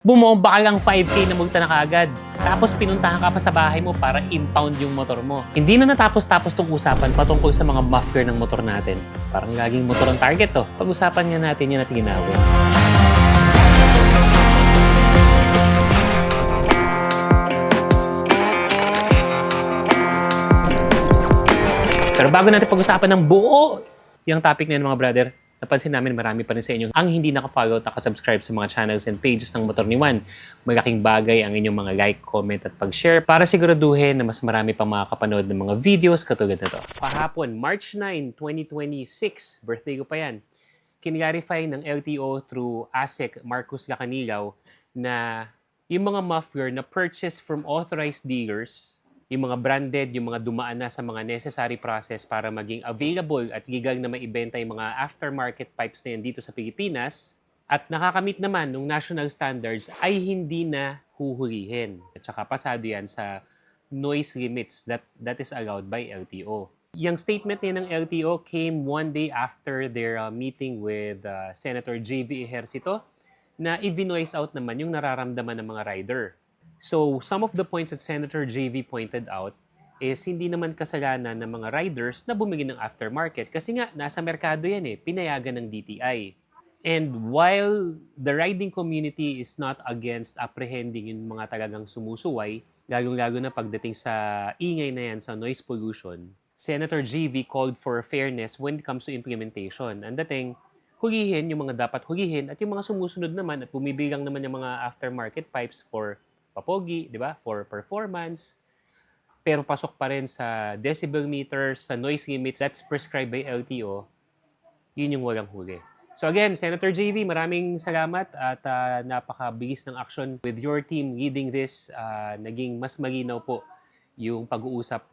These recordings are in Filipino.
Bumomba ka lang 5K na multa na kaagad. Tapos pinuntahan ka pa sa bahay mo para impound yung motor mo. Hindi na natapos-tapos tong usapan patungkol sa mga muffler ng motor natin. Parang laging motor ang target to. Pag-usapan nga natin yan at ginawin. Pero bago natin pag-usapan ng buo yung topic na yun, mga brother, napansin namin marami pa rin sa inyo ang hindi naka-follow at naka-subscribe sa mga channels and pages ng Motor ni Juan. Malaking bagay ang inyong mga like, comment at pag-share para siguraduhin na mas marami pang makakapanood ng mga videos katulad nito. Kahapon, March 9, 2026, birthday ko pa yan, kinlarify ng LTO through ASEC Marcos Lacanilaw na yung mga muffler na purchased from authorized dealers, yung mga branded, yung mga dumaan na sa mga necessary process para maging available at legal na maibenta yung mga aftermarket pipes na yan dito sa Pilipinas at nakakamit naman ng national standards ay hindi na huhulihin. At saka pasado yan sa noise limits that is allowed by LTO. Yung statement niya ng LTO came one day after their meeting with Senator J.V. Ejercito na i-voice out naman yung nararamdaman ng mga rider. So, some of the points that Senator J.V. pointed out is hindi naman kasalanan ng mga riders na bumili ng aftermarket kasi nga, nasa merkado yan pinayagan ng DTI. And while the riding community is not against apprehending yung mga talagang sumusuway, lalo-lalo na pagdating sa ingay na yan sa noise pollution, Senator J.V. called for fairness when it comes to implementation. Ang dating, hulihin yung mga dapat hulihin at yung mga sumusunod naman at bumibilang naman yung mga aftermarket pipes for papogi, di ba? For performance. Pero pasok pa rin sa decibel meters, sa noise limits that's prescribed by LTO, yun yung walang huli. So again, Senator JV, maraming salamat at napakabilis ng action with your team leading this. Naging mas malinaw po yung pag-uusap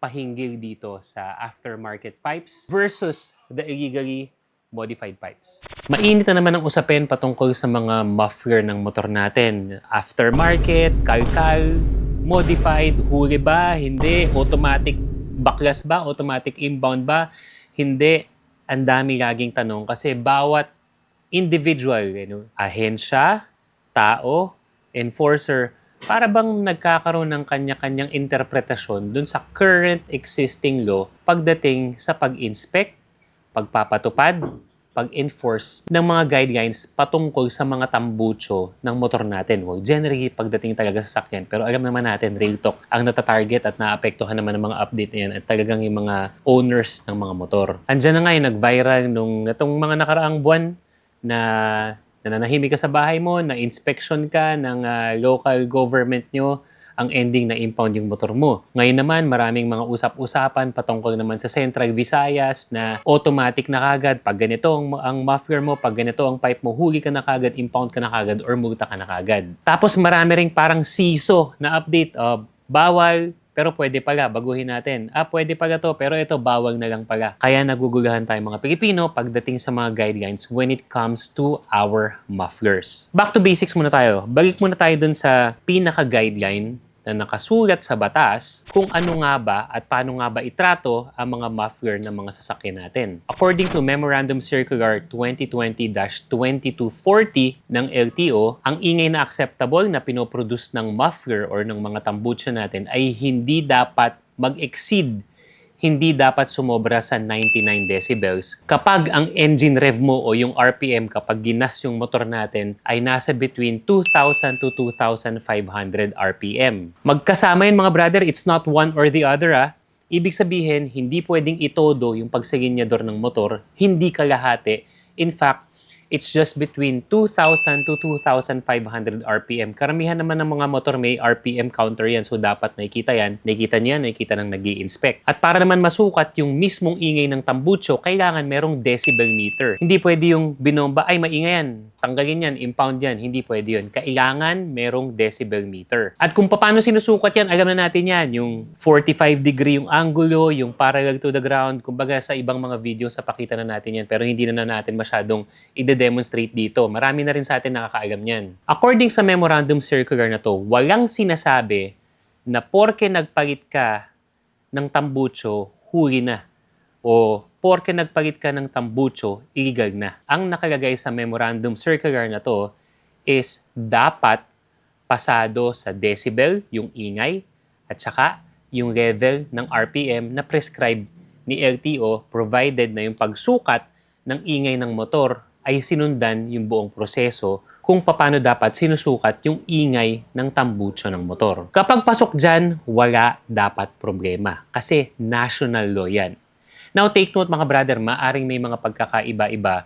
pahinggil dito sa aftermarket pipes versus the illegally modified pipes. Mainit na naman ang usapin patungkol sa mga muffler ng motor natin. Aftermarket, kalkal, modified, huli ba, hindi, automatic baklas ba, automatic inbound ba, hindi. Ang dami laging tanong kasi bawat individual, ahensya, tao, enforcer, para bang nagkakaroon ng kanya-kanyang interpretasyon dun sa current existing law pagdating sa pag-inspect, pagpapatupad, pag-enforce ng mga guidelines patungkol sa mga tambucho ng motor natin. Well, generally, pagdating talaga sa sakyan. Pero alam naman natin, Real Talk, ang natatarget at naapektuhan naman ng mga update na yan at talagang yung mga owners ng mga motor. Andiyan na nga yung nag-viral itong mga nakaraang buwan na nananahimik ka sa bahay mo, na inspection ka ng local government nyo, ang ending na impound yung motor mo. Ngayon naman, maraming mga usap-usapan patungkol naman sa Central Visayas na automatic na kagad. Pag ganito ang muffler mo, pag ganito ang pipe mo, huli ka na kagad, impound ka na kagad, or multa ka na kagad. Tapos marami ring parang siso na update. Bawal, pero pwede pala, baguhin natin. Pwede pala to, pero ito bawal na lang pala. Kaya naguguluhan tayo mga Pilipino pagdating sa mga guidelines when it comes to our mufflers. Back to basics muna tayo. Balik muna tayo dun sa pinaka-guideline na nakasulat sa batas kung ano nga ba at paano nga ba itrato ang mga muffler ng mga sasakyan natin. According to Memorandum Circular 2020-2240 ng LTO, ang ingay na acceptable na pinoproduce ng muffler or ng mga tambucho natin ay hindi dapat mag-exceed, hindi dapat sumobra sa 99 decibels kapag ang engine rev mo o yung RPM kapag ginas yung motor natin ay nasa between 2,000 to 2,500 RPM. Magkasama yun mga brother, it's not one or the other Ibig sabihin, hindi pwedeng itodo yung pagsilinyador ng motor, hindi kalahati. In fact, it's just between 2,000 to 2,500 RPM. Karamihan naman ng mga motor may RPM counter yan. So, dapat nakikita yan. Nakikita niya, nakikita ng nag-i-inspect. At para naman masukat yung mismong ingay ng tambucho, kailangan merong decibel meter. Hindi pwede yung binomba, ay maingay yan. Tanggalin yan, impound yan. Hindi pwede yun. Kailangan merong decibel meter. At kung paano sinusukat yan, alam na natin yan. Yung 45 degree yung angulo, yung parallel to the ground. Kumbaga sa ibang mga video, sa pakita na natin yan. Pero hindi na natin masyadong demonstrate dito. Marami na rin sa atin nakakaalam niyan. According sa Memorandum Circular na to, walang sinasabi na porke nagpalit ka ng tambucho, huli na. O porke nagpalit ka ng tambucho, illegal na. Ang nakalagay sa Memorandum Circular na to is dapat pasado sa decibel, yung ingay, at saka yung level ng RPM na prescribed ni LTO provided na yung pagsukat ng ingay ng motor ay sinundan yung buong proseso kung paano dapat sinusukat yung ingay ng tambucho ng motor. Kapag pasok dyan, wala dapat problema kasi national law yan. Now take note mga brother, maaring may mga pagkakaiba-iba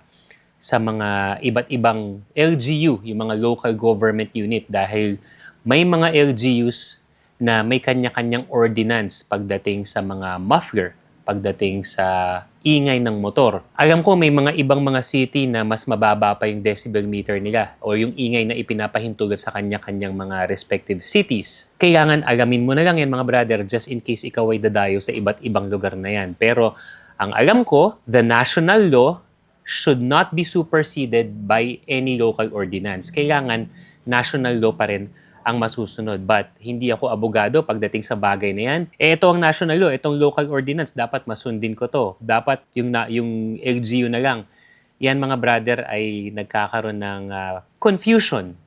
sa mga iba't ibang LGU, yung mga local government unit dahil may mga LGUs na may kanya-kanyang ordinance pagdating sa mga muffler, pagdating sa ingay ng motor. Alam ko may mga ibang mga city na mas mababa pa yung decibel meter nila o yung ingay na ipinapahintulot sa kanya-kanyang mga respective cities. Kailangan alamin mo na lang yan mga brother just in case ikaw ay dadayo sa iba't ibang lugar na yan. Pero ang alam ko, the national law should not be superseded by any local ordinance. Kailangan national law pa rin ang masusunod. But hindi ako abogado pagdating sa bagay na yan. Ito ang national law, itong local ordinance, dapat masundin ko to. Dapat yung LGU na lang. Yan mga brother ay nagkakaroon ng confusion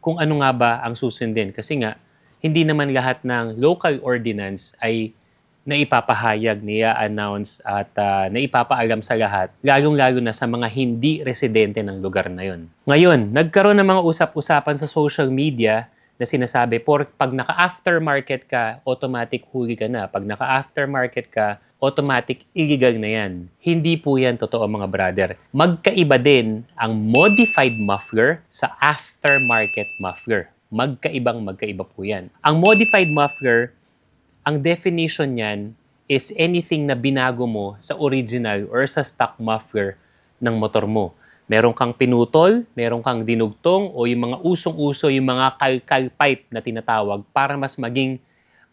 kung ano nga ba ang susundin. Kasi nga, hindi naman lahat ng local ordinance ay naipapahayag, niya-announce at naipapaalam sa lahat, lalong-lalo na sa mga hindi residente ng lugar na yon. Ngayon, nagkaroon ng mga usap-usapan sa social media na sinasabi, pag naka-aftermarket ka, automatic huli ka na. Pag naka-aftermarket ka, automatic illegal na yan. Hindi po yan totoo mga brother. Magkaiba din ang modified muffler sa aftermarket muffler. Magkaiba po yan. Ang modified muffler, ang definition niyan is anything na binago mo sa original or sa stock muffler ng motor mo. Meron kang pinutol, meron kang dinugtong, o yung mga usong-uso, yung mga kalkal pipe na tinatawag para mas maging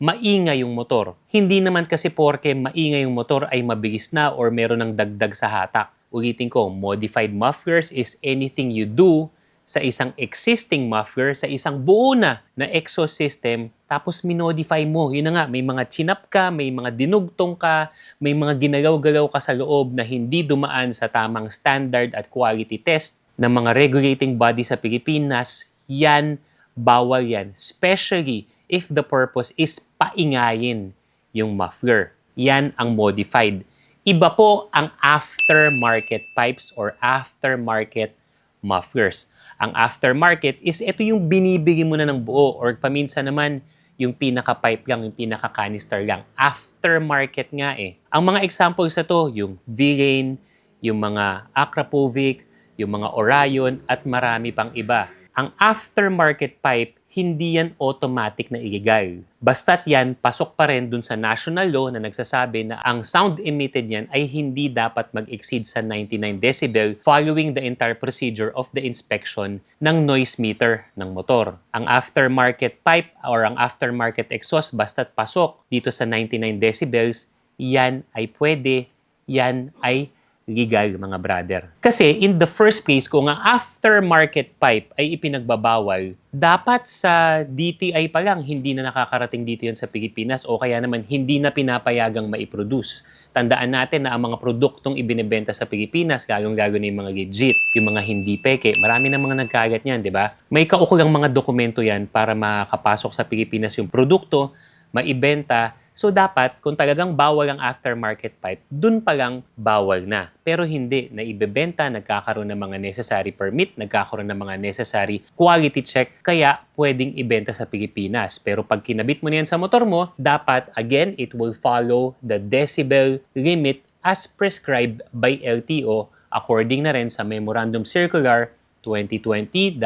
maingay yung motor. Hindi naman kasi porke maingay yung motor ay mabilis na or meron ng dagdag sa hatak. Ulitin ko, modified mufflers is anything you do sa isang existing muffler, sa isang buo na exhaust system, tapos minodify mo. Yun na nga, may mga chinap ka, may mga dinugtong ka, may mga ginalaw-galaw ka sa loob na hindi dumaan sa tamang standard at quality test ng mga regulating body sa Pilipinas. Yan, bawal yan. Especially if the purpose is paingayin yung muffler. Yan ang modified. Iba po ang aftermarket pipes or aftermarket mufflers. Ang aftermarket is ito yung binibigay mo na ng buo or paminsan naman yung pinaka-pipe lang, yung pinaka-canister lang. Aftermarket nga eh. Ang mga examples sa to, yung V-Lane, yung mga Akrapovic, yung mga Orion, at marami pang iba. Ang aftermarket pipe, hindi yan automatic na illegal. Basta't yan, pasok pa rin dun sa national law na nagsasabi na ang sound emitted yan ay hindi dapat mag-exceed sa 99 decibel following the entire procedure of the inspection ng noise meter ng motor. Ang aftermarket pipe or ang aftermarket exhaust, basta't pasok dito sa 99 decibels, yan ay pwede, yan ay legal mga brother. Kasi in the first place, kung ang aftermarket pipe ay ipinagbabawal, dapat sa DTI pa lang hindi na nakakarating dito yan sa Pilipinas o kaya naman hindi na pinapayagang maiproduce. Tandaan natin na ang mga produktong ibinebenta sa Pilipinas, lalong-lalo na yung mga legit, yung mga hindi peke, marami na mga nagkagat niyan, di ba? May kaukulang mga dokumento yan para makapasok sa Pilipinas yung produkto, maibenta. So dapat, kung talagang bawal ang aftermarket pipe, dun pa lang bawal na. Pero hindi, na ibebenta, nagkakaroon ng mga necessary permit, nagkakaroon ng mga necessary quality check, kaya pwedeng ibenta sa Pilipinas. Pero pag kinabit mo na yan sa motor mo, dapat, again, it will follow the decibel limit as prescribed by LTO according na rin sa Memorandum Circular 2020-2240.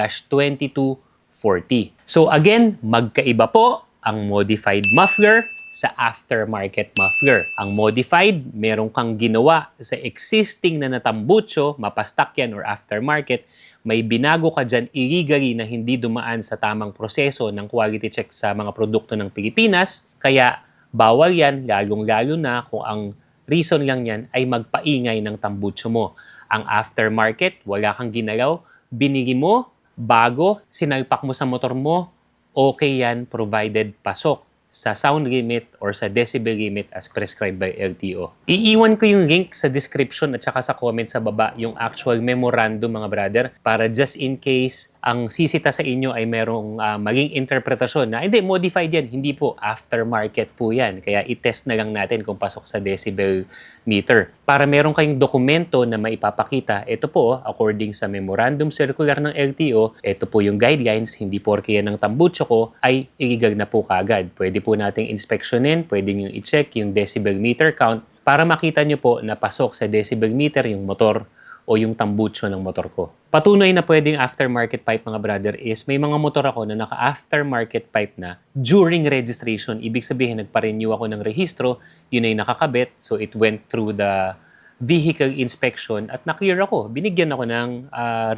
So again, magkaiba po ang modified muffler sa aftermarket muffler. Ang modified, meron kang ginawa sa existing na natambucho, mapastak yan or aftermarket, may binago ka dyan illegally na hindi dumaan sa tamang proseso ng quality check sa mga produkto ng Pilipinas, kaya bawal yan, lalong-lalo na kung ang reason lang yan ay magpaingay ng tambucho mo. Ang aftermarket, wala kang ginalaw, binili mo, bago, sinalpak mo sa motor mo, okay yan provided pasok sa sound limit or sa decibel limit as prescribed by LTO. Iiwan ko yung link sa description at saka sa comment sa baba yung actual memorandum mga brother para just in case ang sisita sa inyo ay merong maging interpretasyon na hindi, modified yan. Hindi po, aftermarket po yan. Kaya i-test na lang natin kung pasok sa decibel meter. Para meron kayong dokumento na maipapakita, ito po, according sa memorandum circular ng LTO, ito po yung guidelines, hindi porke yan ng tambucho ko, ay illegal na po kagad. Pwede po nating inspeksyonin, pwede nyo i-check yung decibel meter count para makita nyo po na pasok sa decibel meter yung motor o yung tambucho ng motor ko. Patunay na pwedeng aftermarket pipe mga brother is may mga motor ako na naka-aftermarket pipe na during registration. Ibig sabihin, nagpa-renew ako ng rehistro, yun ay nakakabit, so it went through the vehicle inspection at na-clear ako. Binigyan ako ng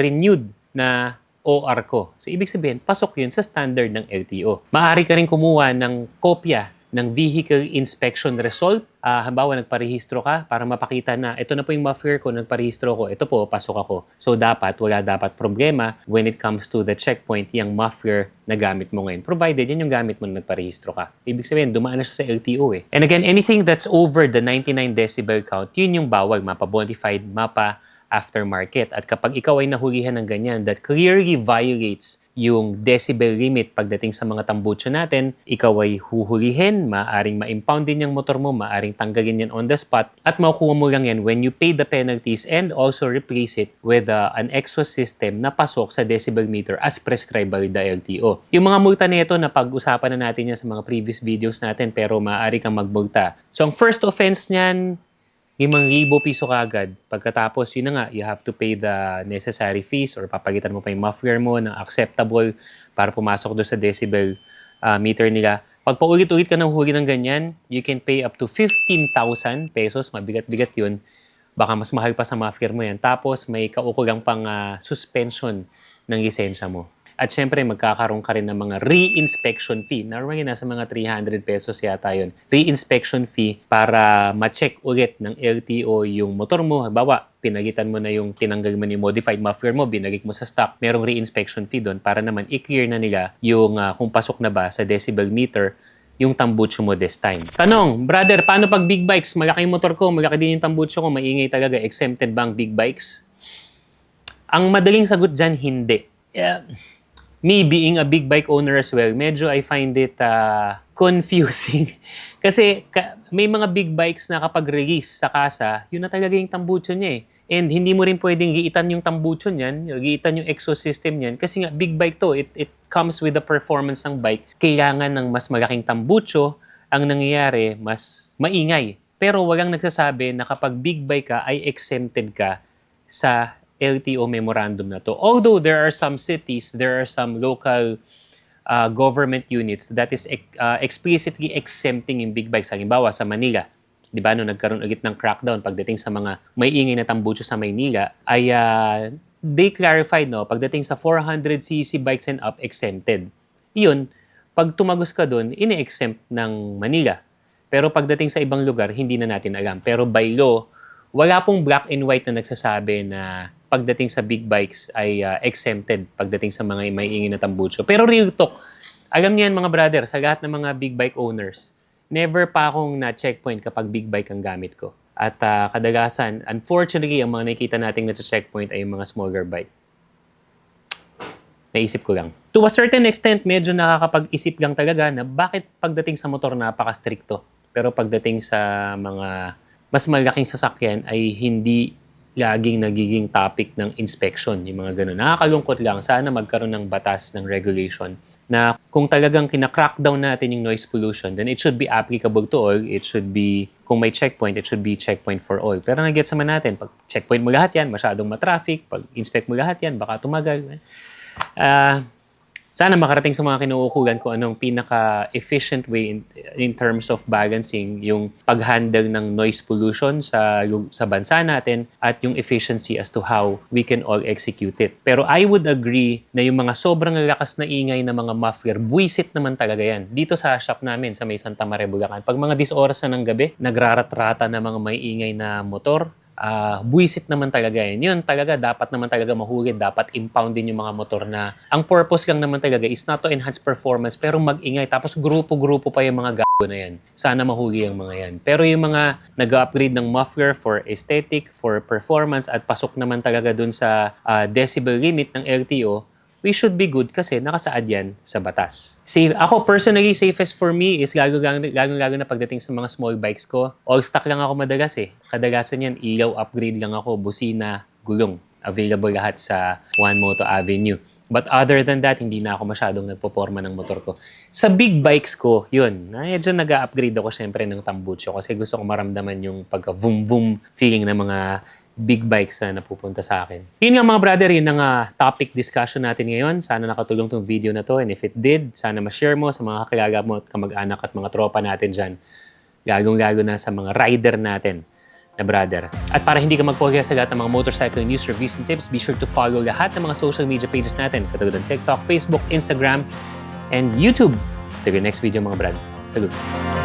renewed na OR ko. So ibig sabihin, pasok yun sa standard ng LTO. Maaari ka rin kumuha ng kopya ng vehicle inspection result. Halimbawa, nagparehistro ka para mapakita na ito na po yung muffler ko, nagparehistro ko, ito po, pasok ako. So, wala dapat problema when it comes to the checkpoint, yung muffler na gamit mo ngayon. Provided yan yung gamit mo na nagparehistro ka. Ibig sabihin, dumaan na siya sa LTO eh. And again, anything that's over the 99 decibel count, yun yung bawal, mapa-bontified, aftermarket. At kapag ikaw ay nahulihan ng ganyan that clearly violates yung decibel limit pagdating sa mga tambucho natin, ikaw ay huhulihin, maaring ma-impound din yung motor mo, maaring tanggalin yan on the spot, at makukuha mo lang yan when you pay the penalties and also replace it with an exhaust system na pasok sa decibel meter as prescribed by the LTO. Yung mga multa nito na pag-usapan na natin yan sa mga previous videos natin pero maaari kang magmulta. So ang first offense niyan, 5,000 piso kagad. Pagkatapos, yun na nga, you have to pay the necessary fees or papalitan mo pa yung muffler mo ng acceptable para pumasok doon sa decibel meter nila. Pag paulit-ulit ka ng huli ng ganyan, you can pay up to 15,000 pesos. Mabigat-bigat yun. Baka mas mahal pa sa muffler mo yan. Tapos, may kaukulang pang suspension ng lisensya mo. At syempre, magkakaroon ka rin ng mga re-inspection fee. Normally, nasa mga 300 pesos yata yun. Re-inspection fee para ma-check ulit ng LTO yung motor mo. Halimbawa, pinagitan mo na yung tinanggal mo yung modified muffler mo, binalik mo sa stock, merong re-inspection fee doon para naman i-clear na nila yung kung pasok na ba sa decibel meter yung tambucho mo this time. Tanong, brother, paano pag big bikes? Malaki yung motor ko, malaki din yung tambucho ko, maingay talaga. Exempted ba ang big bikes? Ang madaling sagot dyan, hindi. Me being a big bike owner as well, medyo I find it confusing. Kasi may mga big bikes na kapag release sa kasa, yun na talaga yung tambucho niya eh. And hindi mo rin pwedeng giitan yung tambucho niyan, giitan yung exhaust system niyan. Kasi nga, big bike to, it comes with the performance ng bike. Kailangan ng mas malaking tambucho, ang nangyayari, mas maingay. Pero walang nagsasabi na kapag big bike ka, ay exempted ka sa LTO memorandum na to. Although there are some cities, there are some local government units that is explicitly exempting yung big bikes. Halimbawa, sa Manila, di ba, nung nagkaroon ulit ng crackdown pagdating sa mga may ingay na tambucho sa Maynila, ay they clarified, no, pagdating sa 400cc bikes and up, exempted. Iyon, pag tumagos ka doon, ini-exempt ng Manila. Pero pagdating sa ibang lugar, hindi na natin alam. Pero by law, wala pong black and white na nagsasabi na pagdating sa big bikes ay exempted pagdating sa mga may ingay na tambucho. Pero real talk, alam niyo yan mga brother, sa lahat ng mga big bike owners, never pa akong na-checkpoint kapag big bike ang gamit ko. At kadalasan, unfortunately, ang mga nakikita nating na-checkpoint ay yung mga smaller bike. Naisip ko lang. To a certain extent, medyo nakakapag-isip lang talaga na bakit pagdating sa motor napaka-stricto. Pero pagdating sa mga mas malaking sasakyan ay hindi laging nagiging topic ng inspection, yung mga ganun. Nakakalungkot lang. Sana magkaroon ng batas, ng regulation na kung talagang kina-crackdown natin yung noise pollution, then it should be applicable to all. It should be, kung may checkpoint, it should be checkpoint for all. Pero nag-gets naman natin, pag checkpoint mo lahat yan, masyadong matraffic. Pag inspect mo lahat yan, baka tumagal. Sana makarating sa mga kinuukulan kung anong pinaka-efficient way in terms of balancing yung pag-handle ng noise pollution sa bansa natin at yung efficiency as to how we can all execute it. Pero I would agree na yung mga sobrang lakas na ingay na mga muffler, buwisit naman talaga yan. Dito sa shop namin sa may Santa Maria, Bulacan, pag mga 10 oras na ng gabi, nagrarat-rata na mga may ingay na motor, buwisit naman talaga yan. Yun talaga, dapat naman talaga mahugid. Dapat impound din yung mga motor na ang purpose lang naman talaga is not to enhance performance pero mag-ingay. Tapos grupo-grupo pa yung mga gago na yan. Sana mahugi ang mga yan. Pero yung mga nag-upgrade ng muffler for aesthetic, for performance at pasok naman talaga dun sa decibel limit ng LTO, we should be good kasi nakasaad yan sa batas. Safe, ako personally, safest for me is lalo na pagdating sa mga small bikes ko. All stock lang ako madalas eh. Kadalasan yan, ilaw upgrade lang ako, busina, gulong. Available lahat sa One Moto Avenue. But other than that, hindi na ako masyadong nagpoporma ng motor ko. Sa big bikes ko, yun. Medyo nag-upgrade ako syempre ng tambucho kasi gusto ko maramdaman yung pagka-vroom-vroom feeling ng mga big bikes na napupunta sa akin. Yun nga mga brother, yun ang topic discussion natin ngayon. Sana nakatulong tong video na to. And if it did, sana ma-share mo sa mga kakilala mo at kamag-anak at mga tropa natin dyan. Lagong-lalo na sa mga rider natin na brother. At para hindi ka magpogya sa lahat ng mga motorcycle news, reviews, and tips, be sure to follow lahat ng mga social media pages natin. Katulad ng TikTok, Facebook, Instagram, and YouTube. Till your next video mga brad. Salute!